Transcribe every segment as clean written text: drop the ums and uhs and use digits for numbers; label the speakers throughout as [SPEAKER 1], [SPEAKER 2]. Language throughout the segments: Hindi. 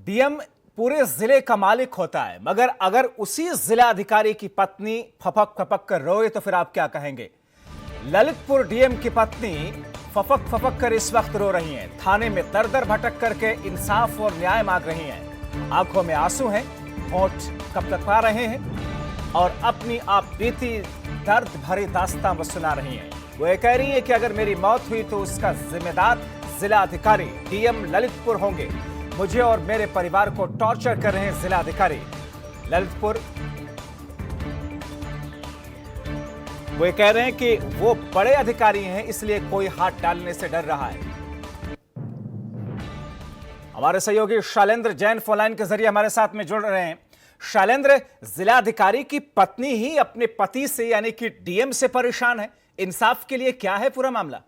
[SPEAKER 1] डीएम पूरे जिले का मालिक होता है, मगर अगर उसी जिला अधिकारी की पत्नी फपक फपक कर रोए तो फिर आप क्या कहेंगे। ललितपुर डीएम की पत्नी फपक फपक कर इस वक्त रो रही हैं। थाने में दर दर भटक करके इंसाफ और न्याय मांग रही हैं। आंखों में आंसू हैं, होंठ कपकपा रहे हैं और अपनी आप बीती दर्द भरी दास्तां वो सुना रही हैं। वो ये कह रही है कि अगर मेरी मौत हुई तो उसका जिम्मेदार जिला अधिकारी डीएम ललितपुर होंगे। मुझे और मेरे परिवार को टॉर्चर कर रहे हैं जिला अधिकारी ललितपुर। वो कह रहे हैं कि वो बड़े अधिकारी हैं, इसलिए कोई हाथ डालने से डर रहा है। हमारे सहयोगी शैलेंद्र जैन फोनलाइन के जरिए हमारे साथ में जुड़ रहे हैं। शैलेंद्र, जिलाधिकारी की पत्नी ही अपने पति से यानी कि डीएम से परेशान है। इंसाफ के लिए क्या है पूरा मामला?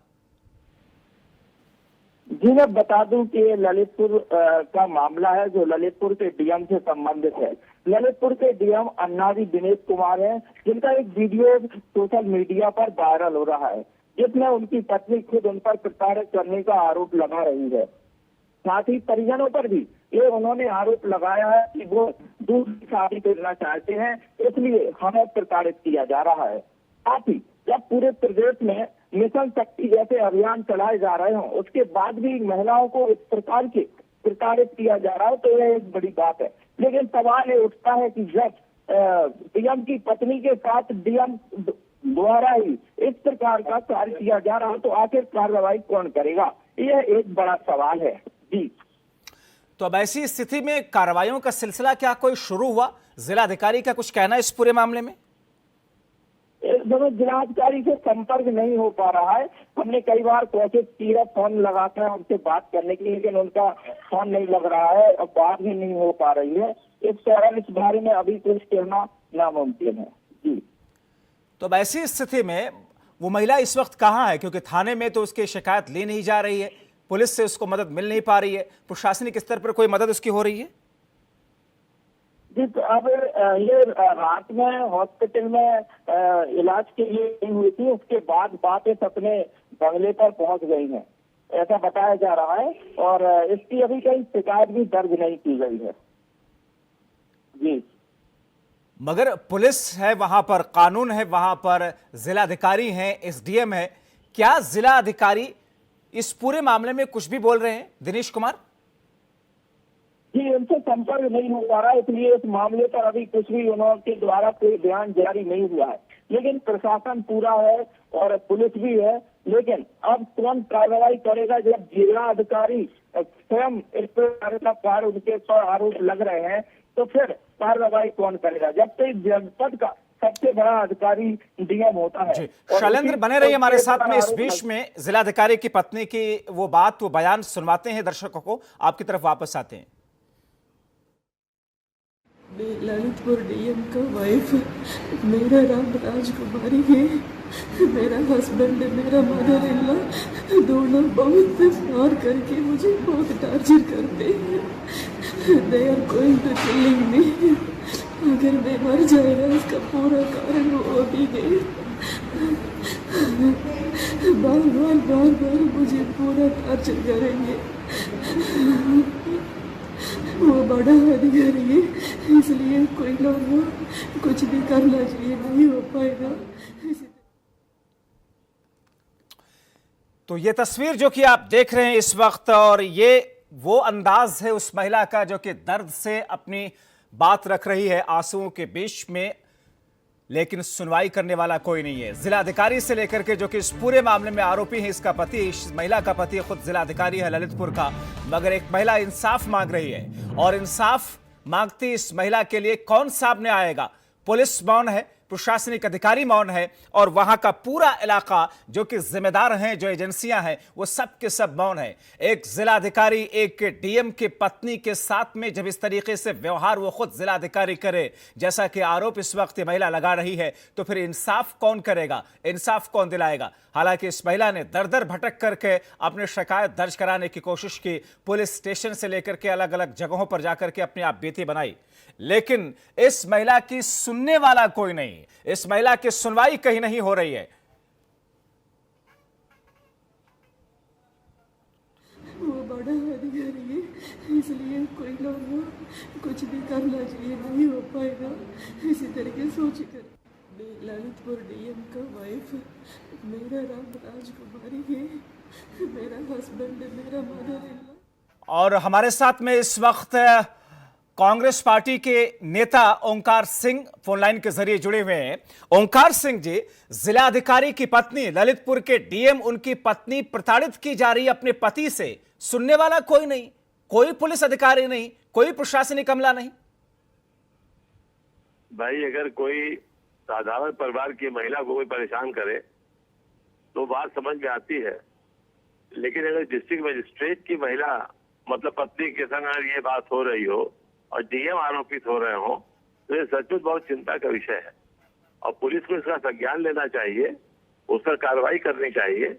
[SPEAKER 2] जी मैं बता दूं कि ये ललितपुर का मामला है जो ललितपुर के डीएम से संबंधित है। ललितपुर के डीएम अन्नावी दिनेश कुमार हैं, जिनका एक वीडियो सोशल मीडिया पर वायरल हो रहा है, जिसमें उनकी पत्नी खुद उन पर प्रताड़ित करने का आरोप लगा रही है। साथ ही परिजनों पर भी ये उन्होंने आरोप लगाया है कि वो दूसरी शादी करना चाहते हैं, इसलिए हमें प्रताड़ित किया जा रहा है। साथ ही जब पूरे प्रदेश में मिशन शक्ति जैसे अभियान चलाए जा रहे हों, उसके बाद भी महिलाओं को इस प्रकार के प्रताड़ित किया जा रहा है, तो यह एक बड़ी बात है। लेकिन सवाल ये उठता है कि जब डीएम की पत्नी के साथ डीएम द्वारा ही इस प्रकार का कार्य किया जा रहा है, तो आखिर कार्रवाई कौन करेगा, यह एक बड़ा सवाल है। जी,
[SPEAKER 1] तो अब ऐसी स्थिति में कार्रवाइयों का सिलसिला क्या कोई शुरू हुआ? जिलाधिकारी का कुछ कहना इस पूरे मामले में?
[SPEAKER 2] जिलाधिकारी से संपर्क नहीं हो पा रहा है। हमने कई बार कोशिश की है फोन लगाकर उनसे बात करने की, लेकिन उनका फोन नहीं लग रहा है और बात भी नहीं हो पा रही है। इस कारण इस बारे में अभी कुछ कहना नामुमकिन है। जी,
[SPEAKER 1] तो अब ऐसी स्थिति में वो महिला इस वक्त कहाँ है? क्योंकि थाने में तो उसकी शिकायत ली नहीं जा रही है, पुलिस से उसको मदद मिल नहीं पा रही है, प्रशासनिक स्तर पर कोई मदद उसकी हो रही है?
[SPEAKER 2] जी, तो अब ये रात में हॉस्पिटल में इलाज के लिए नहीं हुई थी, उसके बाद वापस अपने बंगले पर पहुंच गई हैं, ऐसा बताया जा रहा है। और इसकी अभी कोई शिकायत भी दर्ज नहीं की गई है। जी,
[SPEAKER 1] मगर पुलिस है वहां पर, कानून है वहां पर, जिलाधिकारी हैं, एसडीएम है। क्या जिलाधिकारी इस पूरे मामले में कुछ भी बोल रहे हैं दिनेश कुमार?
[SPEAKER 2] जी, उनसे संपर्क नहीं हो पा रहा है, इसलिए इस मामले पर अभी कुछ भी उनके द्वारा कोई बयान जारी नहीं हुआ है। लेकिन प्रशासन पूरा है और पुलिस भी है, लेकिन अब कौन कार्रवाई करेगा जब जिला अधिकारी स्वयं इस प्रकार का कार्य उनके पर आरोप लग रहे हैं, तो फिर कार्रवाई कौन करेगा? जब तक जनपद का सबसे बड़ा अधिकारी डीएम होता है।
[SPEAKER 1] शैलेंद्र बने रहिए हमारे साथ में। इस बीच में जिलाधिकारी की पत्नी की वो बात, वो बयान सुनवाते हैं दर्शकों को, आपकी तरफ वापस आते हैं।
[SPEAKER 3] मैं ललितपुर डीएम का वाइफ, मेरा नाम राजकुमारी है। मेरा हस्बैंड, मेरा मदर इन लॉ दोनों बहुत प्यार करके मुझे बहुत टॉर्चर करते हैं। They are going to killing me. अगर मैं मर जाएगा इसका पूरा कारण वो भी गए। बार बार बार बार मुझे पूरा टॉर्चर करेंगे। वो बड़ा अधिकारी है, इसलिए कोई लोग कुछ भी करना चाहिए, नहीं हो पाएगा।
[SPEAKER 1] तो ये तस्वीर जो कि आप देख रहे हैं इस वक्त, और ये वो अंदाज है उस महिला का जो कि दर्द से अपनी बात रख रही है आंसुओं के बीच में, लेकिन सुनवाई करने वाला कोई नहीं है। जिलाधिकारी से लेकर के जो कि इस पूरे मामले में आरोपी है, इसका पति, इस महिला का पति खुद जिलाधिकारी है ललितपुर का, मगर एक महिला इंसाफ मांग रही है। और इंसाफ मांगती इस महिला के लिए कौन सामने आएगा? पुलिस मौन है, प्रशासनिक अधिकारी मौन है, और वहां का पूरा इलाका जो कि जिम्मेदार हैं, जो एजेंसियां हैं, वो सब के सब मौन है। एक जिलाधिकारी एक डीएम की पत्नी के साथ में जब इस तरीके से व्यवहार वो खुद जिलाधिकारी करे, जैसा कि आरोप इस वक्त महिला लगा रही है, तो फिर इंसाफ कौन करेगा, इंसाफ कौन दिलाएगा? हालांकि इस महिला ने दर दर भटक करके अपनी शिकायत दर्ज कराने की कोशिश की, पुलिस स्टेशन से लेकर के अलग अलग जगहों पर जाकर के अपनी आप बीती बनाई, लेकिन इस महिला की सुनने वाला कोई नहीं, इस महिला की सुनवाई कहीं नहीं हो रही है।
[SPEAKER 3] वो बड़ा अधिकारी है, इसलिए कोई लोग कुछ भी करना चाहिए, नहीं हो पाएगा इसी तरीके सोच कर। मैं ललितपुर डीएम का वाइफ, मेरा नाम राजकुमारी है, मेरा हस्बैंड है, मेरा मदर इन लॉ।
[SPEAKER 1] और हमारे साथ में इस वक्त कांग्रेस पार्टी के नेता ओंकार सिंह फोनलाइन के जरिए जुड़े हुए हैं। ओंकार सिंह जी, जिलाधिकारी की पत्नी, ललितपुर के डीएम, उनकी पत्नी प्रताड़ित की जा रही है अपने पति से, सुनने वाला कोई नहीं, कोई पुलिस अधिकारी नहीं, कोई प्रशासनिक अमला नहीं।
[SPEAKER 4] भाई, अगर कोई साधारण परिवार की महिला को कोई परेशान करे तो बात समझ में आती है, लेकिन अगर डिस्ट्रिक्ट मजिस्ट्रेट की महिला मतलब पत्नी के संग अगर ये बात हो रही हो और डीएम आरोपित हो रहे हो तो ये सचमुच बहुत चिंता का विषय है और पुलिस को इसका संज्ञान लेना चाहिए, उस पर कार्रवाई करनी चाहिए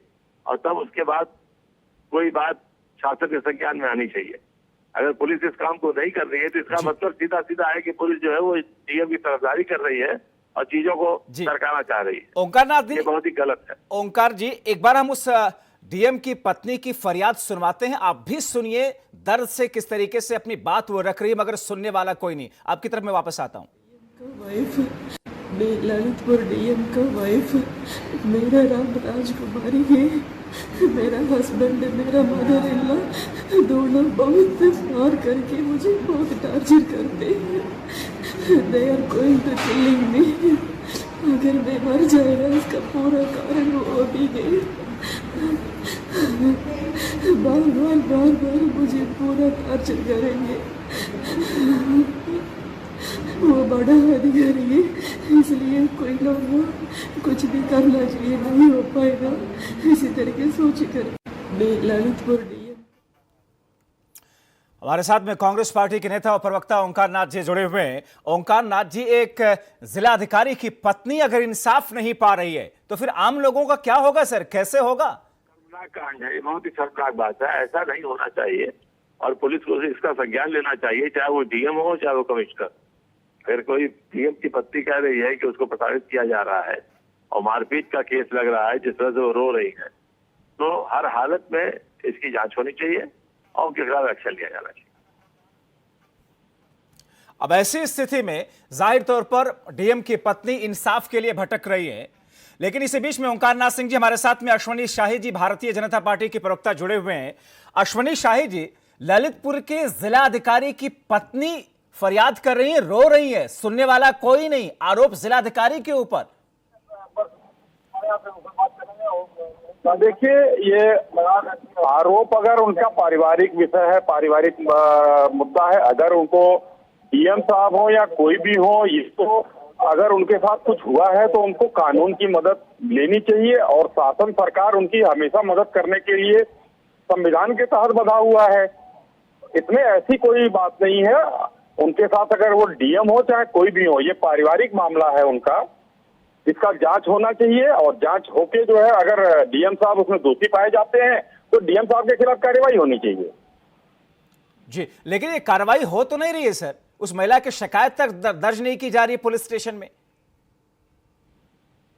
[SPEAKER 4] और तब उसके बाद कोई बात शासन के संज्ञान में आनी चाहिए। अगर पुलिस इस काम को नहीं कर रही है तो इसका मतलब सीधा सीधा है कि पुलिस जो है वो डीएम की तरफदारी कर रही है और चीजों को सरकाना चाह रही है।
[SPEAKER 1] ओंकार नाथ जी,
[SPEAKER 4] ये बहुत ही गलत है।
[SPEAKER 1] ओंकार जी, एक बार हम उस डीएम की पत्नी की फरियाद सुनवाते हैं, आप भी सुनिए दर्द से किस तरीके से अपनी बात वो रख रही है, मगर सुनने वाला कोई नहीं। आपकी तरफ मैं वापस आता हूं।
[SPEAKER 3] वाइफ, मैं ललितपुर डीएम का वाइफ, मेरा नाम राजकुमारी है, मेरा हस्बैंड है, मेरा मदर इन लॉ, दोनों बहुत मार करके मुझे बहुत टार्चर करते हैं। They are going to killing me. अगर मैं मर जाएगा इसका पूरा कारण वो भी है। बार बार मुझे पूरा टार्चर करेंगे। वो बड़ा अधिकारी है, इसलिए कोई लोग कुछ भी करना चाहिए, नहीं हो पाएगा इसी तरीके सोच कर। मैं ललितपुर डीएम।
[SPEAKER 1] हमारे साथ में कांग्रेस पार्टी के नेता और प्रवक्ता ओंकार नाथ जी जुड़े हुए हैं। ओंकार नाथ जी, एक जिलाधिकारी की पत्नी अगर इंसाफ नहीं पा रही है तो फिर आम लोगों का क्या होगा सर, कैसे होगा?
[SPEAKER 4] कांड है, बहुत ही शर्मनाक बात है। ऐसा नहीं होना चाहिए और पुलिस को इसका संज्ञान लेना चाहिए, चाहे वो डीएम हो चाहे वो कमिश्नर। अगर कोई डीएम की पत्नी कह रही है कि उसको प्रताड़ित किया जा रहा है और मारपीट का केस लग रहा है जिस तरह से वो रो रही है, तो हर हालत में इसकी जांच होनी चाहिए और उनके खिलाफ एक्शन लिया जाना चाहिए।
[SPEAKER 1] अब ऐसी स्थिति में जाहिर तौर पर डीएम की पत्नी इंसाफ के लिए भटक रही है, लेकिन इसी बीच में ओंकार नाथ सिंह जी, हमारे साथ में अश्वनी शाही जी, भारतीय जनता पार्टी के प्रवक्ता, जुड़े हुए हैं। अश्वनी शाही जी, ललितपुर के जिलाधिकारी की पत्नी फरियाद कर रही है, रो रही है, सुनने वाला कोई नहीं, आरोप जिलाधिकारी के ऊपर।
[SPEAKER 5] देखिए, ये आरोप अगर उनका पारिवारिक विषय है, पारिवारिक मुद्दा है, अगर उनको डीएम साहब हो या कोई भी हो, ये तो अगर उनके साथ कुछ हुआ है तो उनको कानून की मदद लेनी चाहिए और शासन सरकार उनकी हमेशा मदद करने के लिए संविधान के तहत बंधा हुआ है। इसमें ऐसी कोई बात नहीं है। उनके साथ अगर वो डीएम हो चाहे कोई भी हो, ये पारिवारिक मामला है उनका, इसका जांच होना चाहिए और जांच होके जो है अगर डीएम साहब उसमें दोषी पाए जाते हैं तो डीएम साहब के खिलाफ कार्रवाई होनी चाहिए।
[SPEAKER 1] जी, लेकिन ये कार्रवाई हो तो नहीं रही है सर, उस महिला की शिकायत तक दर्ज नहीं की जा रही है पुलिस स्टेशन में।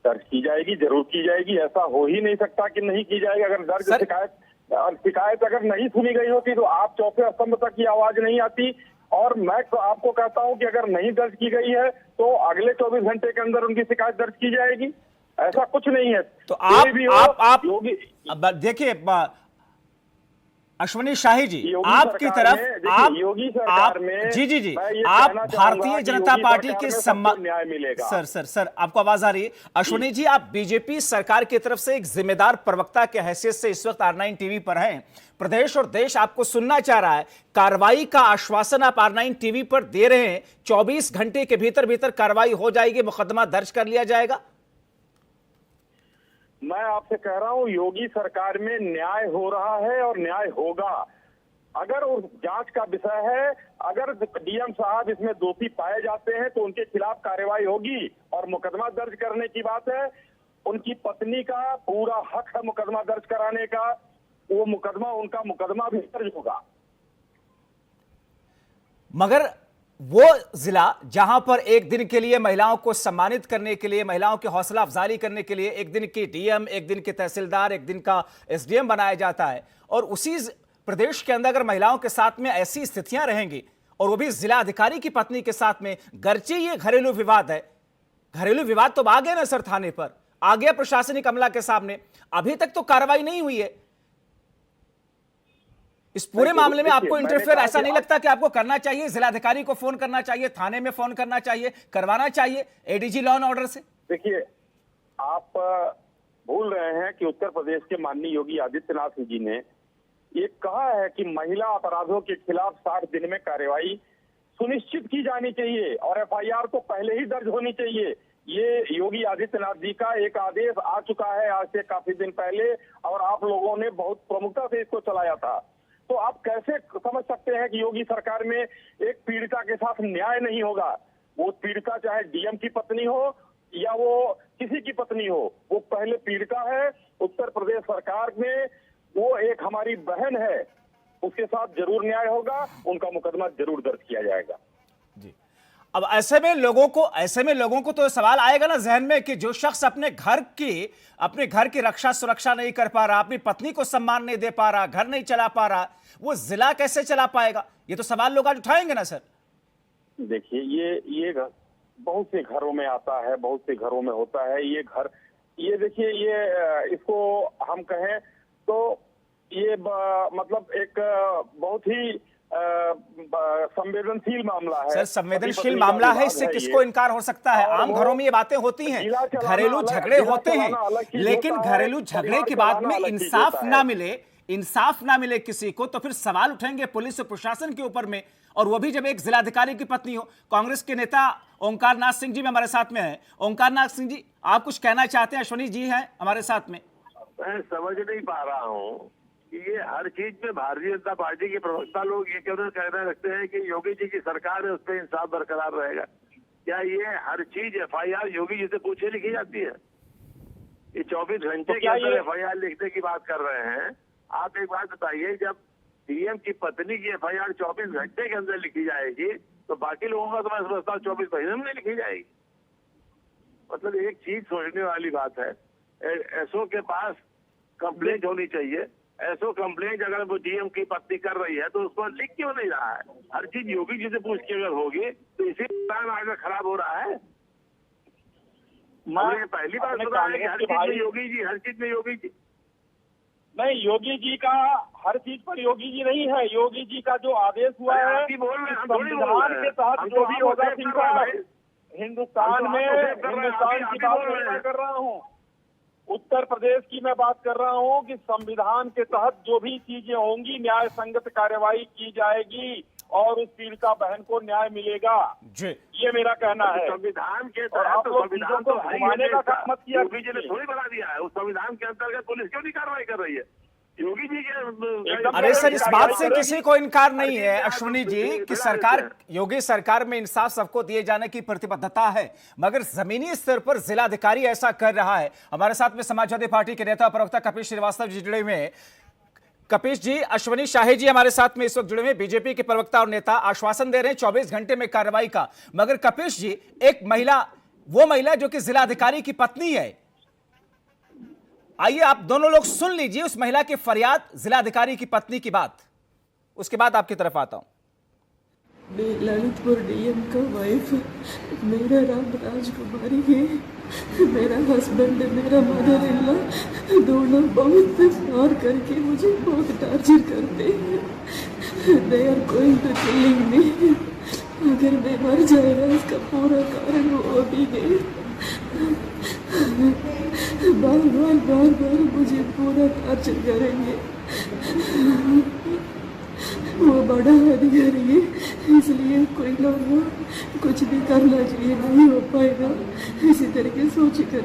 [SPEAKER 5] दर्ज की जाएगी, जरूर की जाएगी, ऐसा हो ही नहीं सकता कि नहीं की जाएगी। अगर दर्ज शिकायत अगर नहीं सुनी गई होती तो आप चौथे स्तंभ तक की आवाज नहीं आती। और मैं तो आपको कहता हूं कि अगर नहीं दर्ज की गई है तो अगले 24 घंटे के अंदर उनकी शिकायत दर्ज की जाएगी। ऐसा कुछ नहीं है।
[SPEAKER 1] तो आप योगी, देखिए अश्वनी शाही जी, आपकी तरफ आप जी आप भारतीय जनता पार्टी के सम्मान,
[SPEAKER 5] न्याय मिलेगा।
[SPEAKER 1] सर आपको आवाज आ रही है? अश्वनी जी, आप बीजेपी सरकार की तरफ से एक जिम्मेदार प्रवक्ता के हैसियत से इस वक्त R9 टीवी पर हैं। प्रदेश और देश आपको सुनना चाह रहा है। कार्रवाई का आश्वासन आप R9 टीवी पर दे रहे हैं, 24 घंटे के भीतर भीतर कार्रवाई हो जाएगी, मुकदमा दर्ज कर लिया जाएगा।
[SPEAKER 5] मैं आपसे कह रहा हूं, योगी सरकार में न्याय हो रहा है और न्याय होगा। अगर उस जांच का विषय है, अगर डीएम साहब इसमें दोषी पाए जाते हैं तो उनके खिलाफ कार्रवाई होगी और मुकदमा दर्ज करने की बात है। उनकी पत्नी का पूरा हक है मुकदमा दर्ज कराने का, वो मुकदमा, उनका मुकदमा भी दर्ज होगा।
[SPEAKER 1] मगर वो जिला जहां पर एक दिन के लिए महिलाओं को सम्मानित करने के लिए, महिलाओं की हौसला अफजाई करने के लिए एक दिन की डीएम, एक दिन के तहसीलदार, एक दिन का एसडीएम बनाया जाता है, और उसी प्रदेश के अंदर अगर महिलाओं के साथ में ऐसी स्थितियां रहेंगी और वो भी जिला अधिकारी की पत्नी के साथ में, गर्चे ये घरेलू विवाद है, घरेलू विवाद तो आ गया ना सर, थाने पर आ गया, प्रशासनिक अमला के सामने, अभी तक तो कार्रवाई नहीं हुई है। इस पूरे मामले में आपको इंटरफेयर ऐसा नहीं लगता कि आपको करना चाहिए, जिलाधिकारी को फोन करना चाहिए, थाने में फोन करना चाहिए, करवाना चाहिए एडीजी लॉ एंड ऑर्डर से?
[SPEAKER 5] देखिए, आप भूल रहे हैं कि उत्तर प्रदेश के माननीय योगी आदित्यनाथ जी ने ये कहा है कि महिला अपराधों के खिलाफ 60 दिन में कार्रवाई सुनिश्चित की जानी चाहिए और एफआईआर तो पहले ही दर्ज होनी चाहिए। ये योगी आदित्यनाथ जी का एक आदेश आ चुका है आज से काफी दिन पहले, और आप लोगों ने बहुत प्रमुखता से इसको चलाया था। तो आप कैसे समझ सकते हैं कि योगी सरकार में एक पीड़िता के साथ न्याय नहीं होगा? वो पीड़िता चाहे डीएम की पत्नी हो या वो किसी की पत्नी हो, वो पहले पीड़िता है। उत्तर प्रदेश सरकार में वो एक हमारी बहन है, उसके साथ जरूर न्याय होगा, उनका मुकदमा जरूर दर्ज किया जाएगा।
[SPEAKER 1] जी, अब ऐसे में लोगों को तो सवाल आएगा ना जहन में कि जो शख्स अपने घर की रक्षा सुरक्षा नहीं कर पा रहा, अपनी पत्नी को सम्मान नहीं दे पा रहा, घर नहीं चला पा रहा, वो जिला कैसे चला पाएगा? ये तो सवाल लोग आज उठाएंगे ना सर।
[SPEAKER 5] देखिए, ये बहुत से घरों में आता है, बहुत से घरों में होता है ये घर। ये देखिए, ये इसको हम कहें तो ये मतलब एक बहुत ही संवेदनशील मामला है
[SPEAKER 1] सर। संवेदनशील मामला है, इससे किसको इनकार हो सकता है? आम घरों में ये बातें होती हैं, घरेलू झगड़े होते हैं, लेकिन घरेलू झगड़े के बाद में इंसाफ ना मिले किसी को, तो फिर सवाल उठेंगे पुलिस और प्रशासन के ऊपर में, और वो भी जब एक जिलाधिकारी की पत्नी हो। कांग्रेस के नेता ओंकार नाथ सिंह जी भी हमारे साथ में हैं। ओंकार नाथ सिंह जी, आप कुछ कहना चाहते हैं? अश्वनी जी हैं हमारे साथ में।
[SPEAKER 4] मैं समझ नहीं पा रहा हूँ कि ये हर चीज में भारतीय जनता पार्टी के प्रवक्ता लोग ये क्यों कहना रखते हैं कि योगी जी की सरकार है, उस पर इंसाफ बरकरार रहेगा। क्या ये हर चीज एफआईआर योगी जी से पूछे लिखी जाती है? ये 24 घंटे के अंदर एफआईआर लिखने की बात कर रहे हैं। आप एक बात बताइए, जब डीएम की पत्नी की एफआईआर 24 घंटे के अंदर लिखी जाएगी, तो बाकी लोगों का तो मैं समझता हूँ 24 महीने में लिखी जाएगी। मतलब एक चीज सोचने वाली बात है, एसओ के पास कंप्लेंट होनी चाहिए। एसओ कंप्लेंट अगर वो डीएम की पत्नी कर रही है तो उसको लिख क्यों नहीं रहा है? हर चीज योगी जी से पूछ के अगर होगी तो इसी कारण आगे खराब हो रहा है। मैं पहली बार सुना है कि हर चीज में योगी जी, हर चीज में योगी जी।
[SPEAKER 5] नहीं, योगी जी का हर चीज पर योगी जी नहीं है। योगी जी का जो आदेश हुआ है संविधान के तहत जो भी होगा, हिंदुस्तान की बात मैं कर रहा हूँ, उत्तर प्रदेश की मैं बात कर रहा हूँ कि संविधान के तहत जो भी चीजें होंगी न्याय संगत कार्यवाही की जाएगी और उस पीड़िता बहन को न्याय मिलेगा जी। ये मेरा कहना है।
[SPEAKER 4] संविधान के तहत संविधान तो घुमाने का काम मत किया, योगी जी ने थोड़ी बना दिया है। उस संविधान के अंतर्गत पुलिस क्यों नहीं कार्रवाई कर रही है? योगी जी के
[SPEAKER 1] अरे सर, इस बात से किसी को इनकार नहीं है अश्वनी जी कि योगी सरकार में इंसाफ सबको दिए जाने की प्रतिबद्धता है, मगर जमीनी स्तर पर जिलाधिकारी ऐसा कर रहा है। हमारे साथ में समाजवादी पार्टी के नेता प्रवक्ता कपिल श्रीवास्तव जी जुड़े हुए हैं। कपिल जी, अश्वनी शाही जी हमारे साथ में इस वक्त जुड़े हुए, बीजेपी के प्रवक्ता और नेता आश्वासन दे रहे हैं 24 घंटे में कार्रवाई का, मगर कपिल जी, एक महिला, वो महिला जो कि जिलाधिकारी की पत्नी है, आइए आप दोनों लोग सुन लीजिए उस महिला की फरियाद, जिलाधिकारी की पत्नी की बात, उसके बाद आपकी तरफ आता हूं।
[SPEAKER 3] ललितपुर डीएम का वाइफ मेरा नाम राजकुमारी है। मेरा हस्बैंड, मेरा मदर इन लॉ दोनों बहुत प्यार करके मुझे बहुत टार्चर करते हैं। They are going to killing me. अगर मैं मर जाएगा इसका पूरा कारण वो भी है। बार मुझे पूरा टार्चर करेंगे। वो बड़ा अधिकारी है, इसलिए कोई लोग कुछ भी करना चाहिए, नहीं हो पाएगा, इसी तरीके सोच कर।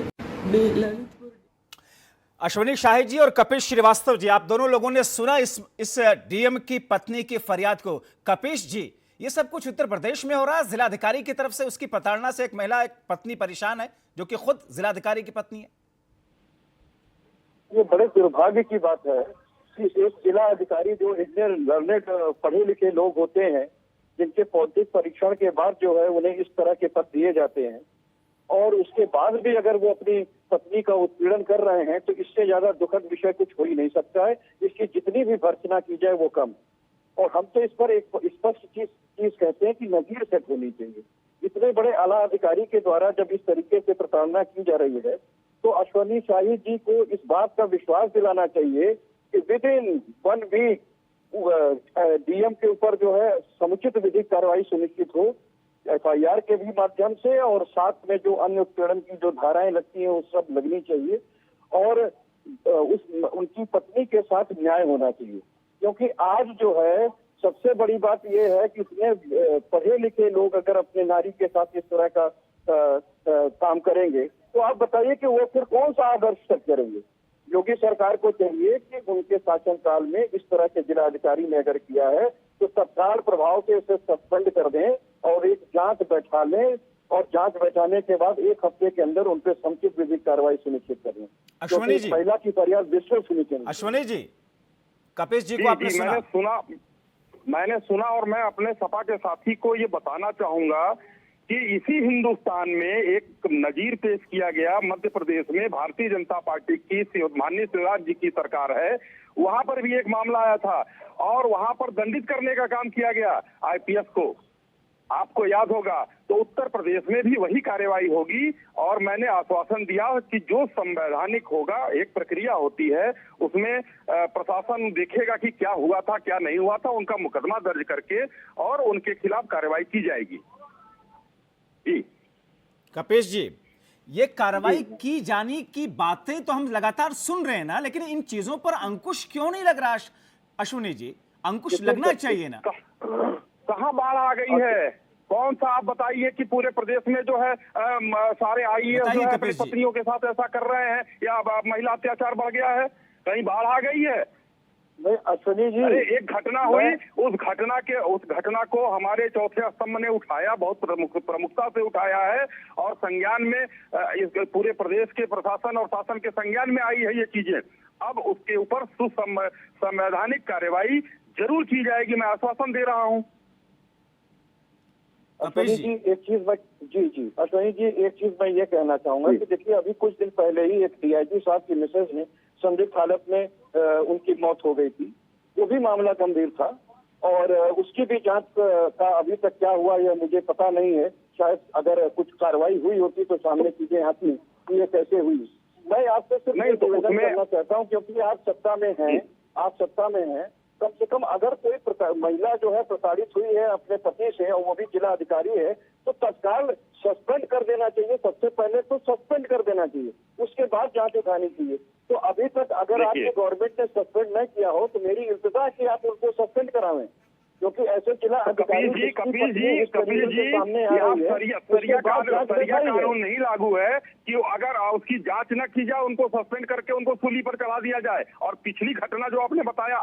[SPEAKER 1] अश्वनी शाही जी और कपिल श्रीवास्तव जी, आप दोनों लोगों ने सुना इस डीएम की पत्नी की फरियाद को। कपिल जी, ये सब कुछ उत्तर प्रदेश में हो रहा है, जिलाधिकारी की तरफ से उसकी प्रताड़ना से एक महिला, एक पत्नी परेशान है जो कि खुद जिलाधिकारी की पत्नी है।
[SPEAKER 6] ये बड़े दुर्भाग्य की बात है कि एक जिला अधिकारी जो इतने लर्नेड पढ़े लिखे लोग होते हैं, जिनके बौद्धिक परीक्षण के बाद जो है उन्हें इस तरह के पद दिए जाते हैं, और उसके बाद भी अगर वो अपनी पत्नी का उत्पीड़न कर रहे हैं तो इससे ज्यादा दुखद विषय कुछ हो ही नहीं सकता है। इसकी जितनी भी भर्त्सना की जाए वो कम। और हम तो इस पर एक स्पष्ट चीज कहते हैं कि नजीर सेट होनी चाहिए। इतने बड़े आला अधिकारी के द्वारा जब इस तरीके से प्रताड़ना की जा रही है तो अश्वनी शाही जी को इस बात का विश्वास दिलाना चाहिए कि विद इन 1 वीक डीएम के ऊपर जो है समुचित विधिक कार्रवाई सुनिश्चित हो, एफआईआर के भी माध्यम से, और साथ में जो अन्य उत्पीड़न की जो धाराएं लगती हैं वो सब लगनी चाहिए, और उनकी पत्नी के साथ न्याय होना चाहिए। क्योंकि आज जो है सबसे बड़ी बात यह है कि इतने पढ़े लिखे लोग अगर अपने नारी के साथ इस तरह का काम करेंगे तो आप बताइए कि वो फिर कौन सा आदर्श सेट करेंगे। योगी सरकार को चाहिए कि उनके शासनकाल में इस तरह के जिलाधिकारी ने अगर किया है तो तत्काल प्रभाव से उसे सस्पेंड कर दें और एक जांच बैठा लें, और जांच बैठाने के बाद 1 हफ्ते के अंदर उन पर समुचित विधिक कार्रवाई सुनिश्चित करें।
[SPEAKER 1] अश्वनी जी,
[SPEAKER 6] महिला की फरियाद विश्व सुनिश्चित।
[SPEAKER 1] अश्वनी जी, कपिश जी को आपने
[SPEAKER 5] मैंने सुना और मैं अपने सपा के साथी को ये बताना चाहूंगा कि इसी हिंदुस्तान में एक नजीर पेश किया गया। मध्य प्रदेश में भारतीय जनता पार्टी की माननीय शिवराज जी की सरकार है, वहां पर भी एक मामला आया था और वहां पर दंडित करने का काम किया गया आईपीएस को। आपको याद होगा तो उत्तर प्रदेश में भी वही कार्रवाई होगी, और मैंने आश्वासन दिया कि जो संवैधानिक होगा, एक प्रक्रिया होती है उसमें प्रशासन देखेगा कि क्या हुआ था क्या नहीं हुआ था, उनका मुकदमा दर्ज करके और उनके खिलाफ कार्रवाई की जाएगी।
[SPEAKER 1] कपिश जी, ये कार्रवाई की जाने की बातें तो हम लगातार सुन रहे हैं ना, लेकिन इन चीजों पर अंकुश क्यों नहीं लग रहा? अश्वनी जी, अंकुश लगना चाहिए ना।
[SPEAKER 5] कहां बाढ़ आ गई है? कौन सा आप बताइए कि पूरे प्रदेश में जो है सारे आईएएस जो है अपनी पत्नियों के साथ ऐसा कर रहे हैं या महिला अत्याचार बढ़ गया है? कहीं बाढ़ आ गई है?
[SPEAKER 6] नहीं अश्वनी जी,
[SPEAKER 5] अरे एक घटना हुई, उस घटना को हमारे चौथे स्तंभ ने उठाया, बहुत प्रमुखता से उठाया है, और संज्ञान में इस पूरे प्रदेश के प्रशासन और शासन के संज्ञान में आई है ये चीजें। अब उसके ऊपर संवैधानिक कार्रवाई जरूर की जाएगी, मैं आश्वासन दे रहा हूँ।
[SPEAKER 6] अश्वनी जी एक चीज मैं अश्वनी जी एक चीज मैं ये कहना चाहूंगा कि देखिए अभी कुछ दिन पहले ही एक डीआईजी साहब की मिसेज ने संदिग्ध हालत में उनकी मौत हो गई थी। वो भी मामला गंभीर था और उसकी भी जांच का अभी तक क्या हुआ यह मुझे पता नहीं है। शायद अगर कुछ कार्रवाई हुई होती तो सामने चीजें आती कि ये कैसे हुई। मैं आपसे सिर्फ निवेदन करना चाहता हूँ, क्योंकि आप सत्ता में हैं, कम से कम अगर कोई महिला जो है प्रताड़ित हुई है अपने पति से और वो भी जिला अधिकारी है तो तत्काल सस्पेंड कर देना चाहिए। सबसे पहले तो सस्पेंड कर देना चाहिए, उसके बाद जांच उठानी चाहिए। तो अभी तक अगर आपकी गवर्नमेंट ने सस्पेंड नहीं किया हो तो मेरी इल्तिजा है कि आप उनको सस्पेंड करावें, क्योंकि ऐसे जिला अधिकारी
[SPEAKER 5] कपिल जी सामने सरिया कानून नहीं लागू है कि अगर उसकी जांच न की जाए उनको सस्पेंड करके उनको सूली पर चढ़ा दिया जाए। और पिछली घटना जो आपने बताया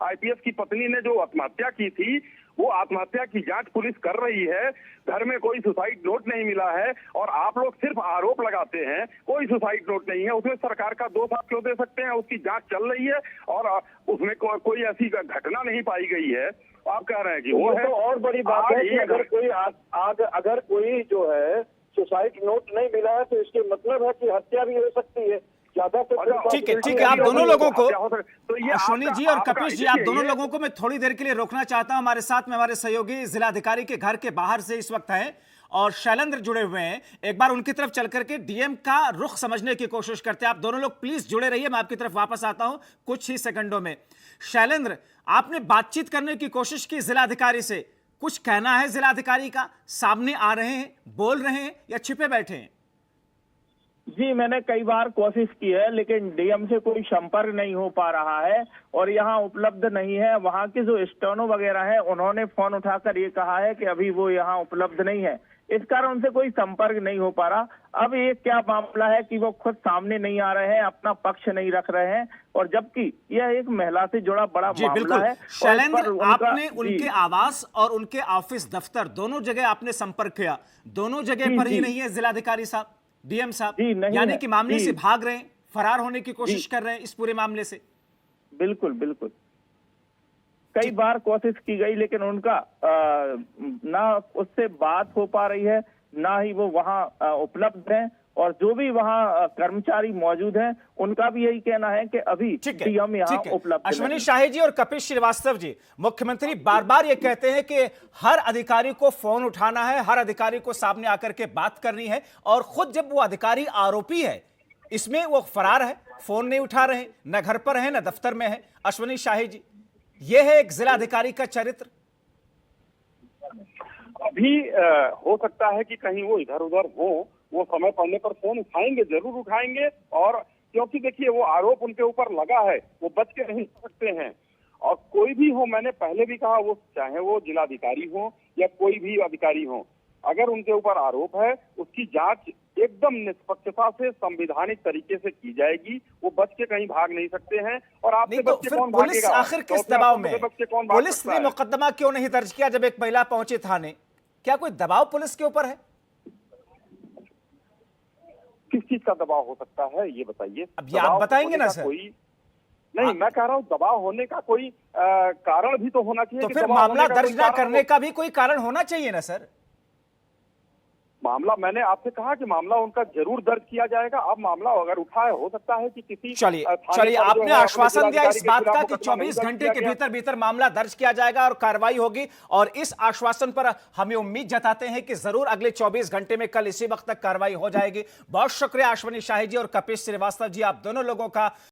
[SPEAKER 5] आईपीएस की पत्नी ने जो आत्महत्या की थी, वो आत्महत्या की जांच पुलिस कर रही है। घर में कोई सुसाइड नोट नहीं मिला है और आप लोग सिर्फ आरोप लगाते हैं, कोई सुसाइड नोट नहीं है। उसमें सरकार का दोष आप क्यों दे सकते हैं? उसकी जांच चल रही है और उसमें कोई ऐसी घटना नहीं पाई गई है। आप कह रहे हैं कि वो है।
[SPEAKER 6] तो और बड़ी बात है कि अगर कोई जो है सुसाइड नोट नहीं मिला है तो इसके मतलब है कि हत्या भी हो सकती है।
[SPEAKER 1] ठीक है, आप दोनों लोगों को, अश्वनी जी और कपिश जी, आप दोनों लोगों को मैं थोड़ी देर के लिए रोकना चाहता हूं। हमारे साथ में हमारे सहयोगी जिलाधिकारी के घर के बाहर से इस वक्त हैं और शैलेंद्र जुड़े हुए हैं। एक बार उनकी तरफ चल करके डीएम का रुख समझने की कोशिश करते हैं। आप दोनों लोग प्लीज जुड़े रहिए, मैं आपकी तरफ वापस आता हूं कुछ ही सेकंडों में। शैलेंद्र, आपने बातचीत करने की कोशिश की जिलाधिकारी से, कुछ कहना है जिलाधिकारी का? सामने आ रहे हैं, बोल रहे हैं या छिपे बैठे हैं?
[SPEAKER 7] जी, मैंने कई बार कोशिश की है लेकिन डीएम से कोई संपर्क नहीं हो पा रहा है और यहाँ उपलब्ध नहीं है। वहाँ के जो स्टेनो वगैरह है उन्होंने फोन उठाकर ये कहा है कि अभी वो यहाँ उपलब्ध नहीं है, इस कारण उनसे कोई संपर्क नहीं हो पा रहा। अब ये क्या मामला है कि वो खुद सामने नहीं आ रहे हैं, अपना पक्ष नहीं रख रहे हैं, और जबकि यह एक महिला से जुड़ा बड़ा मामला है।
[SPEAKER 1] शैलेंद्र, आपने उनके आवास और उनके ऑफिस दफ्तर दोनों जगह आपने संपर्क किया, दोनों जगह पर ही नहीं है जिलाधिकारी साहब, डीएम साहब, यानी कि मामले से भाग रहे हैं, फरार होने की कोशिश कर रहे हैं इस पूरे मामले से।
[SPEAKER 7] बिल्कुल बिल्कुल, कई बार कोशिश की गई लेकिन उनका ना उससे बात हो पा रही है, ना ही वो वहाँ उपलब्ध हैं, और जो भी वहाँ कर्मचारी मौजूद हैं उनका भी यही कहना है कि अभी
[SPEAKER 1] ठीक है,
[SPEAKER 7] डीएम यहाँ
[SPEAKER 1] ठीक है।
[SPEAKER 7] उपलब्ध
[SPEAKER 1] अश्विनी
[SPEAKER 7] नहीं।
[SPEAKER 1] शाही जी और कपिल श्रीवास्तव जी, मुख्यमंत्री बार बार ये कहते हैं कि हर अधिकारी को फोन उठाना है, हर अधिकारी को सामने आकर के बात करनी है, और खुद जब वो अधिकारी आरोपी है इसमें वो फरार है, फोन नहीं उठा रहे, न घर पर है न दफ्तर में है। अश्विनी शाही जी, ये है एक जिला अधिकारी का चरित्र।
[SPEAKER 5] अभी हो सकता है कि कहीं वो इधर उधर हो, वो समय पड़ने पर फोन उठाएंगे, जरूर उठाएंगे। और क्योंकि देखिए वो आरोप उनके ऊपर लगा है, वो बच के नहीं सकते हैं। और कोई भी हो, मैंने पहले भी कहा, वो चाहे वो जिलाधिकारी हो या कोई भी अधिकारी हो, अगर उनके ऊपर आरोप है उसकी जांच एकदम निष्पक्षता से संवैधानिक तरीके से की जाएगी। वो बच के कहीं भाग नहीं सकते हैं। और आपसे
[SPEAKER 1] नहीं तो
[SPEAKER 5] बच के
[SPEAKER 1] फिर
[SPEAKER 5] कौन
[SPEAKER 1] पुलिस
[SPEAKER 5] भागेगा?
[SPEAKER 1] आखिर किस
[SPEAKER 5] चौथे
[SPEAKER 1] दबाव
[SPEAKER 5] आदमी
[SPEAKER 1] में
[SPEAKER 5] से
[SPEAKER 1] है?
[SPEAKER 5] बच के कौन भाग
[SPEAKER 1] पुलिस
[SPEAKER 5] सकता
[SPEAKER 1] ने
[SPEAKER 5] है?
[SPEAKER 1] मुकदमा क्यों नहीं दर्ज किया जब एक महिला पहुंची थाने? क्या कोई दबाव पुलिस के ऊपर है?
[SPEAKER 5] किस चीज का दबाव हो सकता है ये बताइए।
[SPEAKER 1] अब ये आप बताएंगे ना सर।
[SPEAKER 5] कोई नहीं, मैं कह रहा हूँ दबाव होने का कोई कारण भी तो होना चाहिए।
[SPEAKER 1] तो
[SPEAKER 5] कि
[SPEAKER 1] फिर
[SPEAKER 5] दबाव
[SPEAKER 1] मामला
[SPEAKER 5] होने का
[SPEAKER 1] दर्ज
[SPEAKER 5] कोई
[SPEAKER 1] ना
[SPEAKER 5] कारण
[SPEAKER 1] करने
[SPEAKER 5] हो।
[SPEAKER 1] का भी कोई कारण होना चाहिए ना सर।
[SPEAKER 5] मामला, मैंने आपसे कहा कि मामला उनका जरूर दर्ज किया जाएगा। अब मामला अगर उठा है, हो सकता है कि किसी
[SPEAKER 1] चलिए
[SPEAKER 5] थाने
[SPEAKER 1] चलिए,
[SPEAKER 5] पर जो
[SPEAKER 1] आपने
[SPEAKER 5] है, अपने
[SPEAKER 1] आश्वासन दिया इस
[SPEAKER 5] जिलाधिकारी के
[SPEAKER 1] बात
[SPEAKER 5] खिलाफ
[SPEAKER 1] का कि
[SPEAKER 5] मुकदमा नहीं
[SPEAKER 1] 24
[SPEAKER 5] दर्ज
[SPEAKER 1] घंटे
[SPEAKER 5] किया
[SPEAKER 1] के
[SPEAKER 5] गया।
[SPEAKER 1] भीतर भीतर मामला दर्ज किया जाएगा और कार्रवाई होगी, और इस आश्वासन पर हमें उम्मीद जताते हैं कि जरूर अगले 24 घंटे में कल इसी वक्त तक कार्रवाई हो जाएगी। बहुत शुक्रिया अश्विनी शाही जी और कपिल श्रीवास्तव जी, आप दोनों लोगों का